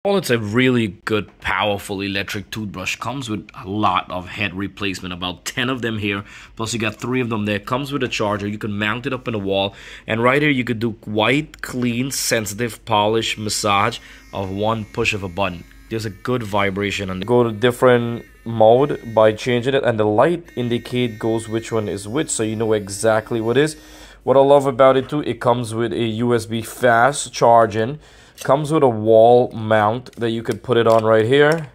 Well, it's a really good, powerful electric toothbrush. Comes with a lot of head replacement, about 10 of them here. Plus, you got 3 of them there. Comes with a charger. You can mount it up in the wall. And right here, you could do white, clean, sensitive polish massage of one push of a button. There's a good vibration on it. Go to different mode by changing it. And the light indicate goes which one is which, so you know exactly what it is. What I love about it, too, it comes with a USB fast charging. Comes with a wall mount that you could put it on right here,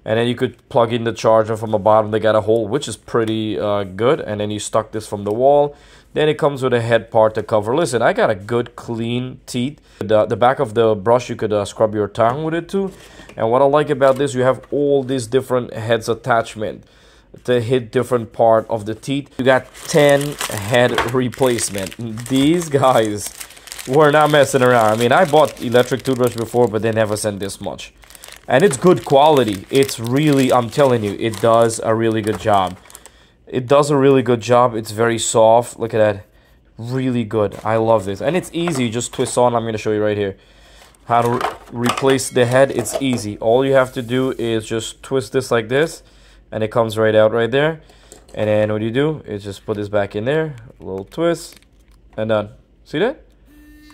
and then you could plug in the charger from the bottom. They got a hole, which is pretty good, and then you stuck this from the wall. Then it comes with a head part to cover. Listen, I got a good clean teeth. The back of the brush, you could scrub your tongue with it too. And what I like about this, you have all these different heads attachment to hit different part of the teeth. You got 10 head replacement. These guys, we're not messing around. I mean, I bought electric toothbrush before, but they never sent this much. And it's good quality. It's really, I'm telling you, it does a really good job. It does a really good job. It's very soft. Look at that. Really good. I love this. And it's easy. You just twist on. I'm going to show you right here how to replace the head. It's easy. All you have to do is just twist this like this, and it comes right out right there. And then what you do is just put this back in there. A little twist. And done. See that?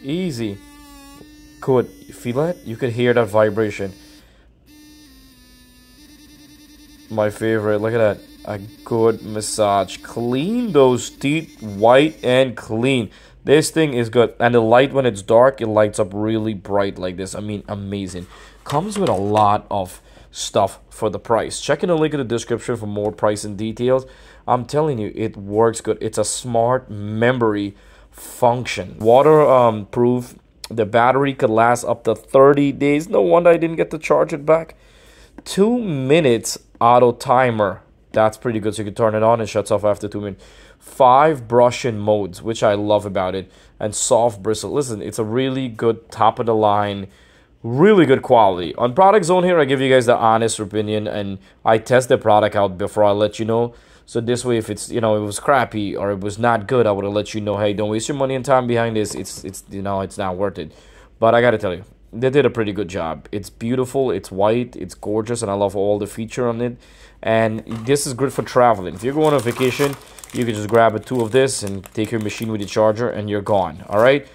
Easy. Good. You feel that? You could hear that vibration. My favorite. Look at that. A good massage. Clean those teeth, white and clean. This thing is good. And the light, when it's dark, it lights up really bright like this. I mean, amazing. Comes with a lot of stuff for the price. Check in the link in the description for more price and details. I'm telling you, it works good. It's a smart memory function. Water proof. The battery could last up to 30 days. No wonder I didn't get to charge it back. 2 minutes auto timer. That's pretty good. So you can turn it on and shuts off after 2 minutes. 5 brushing modes, which I love about it. And soft bristle. Listen, it's a really good top of the line, really good quality. On Product Zone here, I give you guys the honest opinion, and I test the product out before I let you know. So this way, if it's, you know, it was crappy or it was not good, I would have let you know, hey, don't waste your money and time behind this. It's you know, it's not worth it. But I got to tell you, they did a pretty good job. It's beautiful, it's white, it's gorgeous, and I love all the feature on it. And this is good for traveling. If you're going on vacation, you can just grab 2 of this and take your machine with your charger, and you're gone. All right.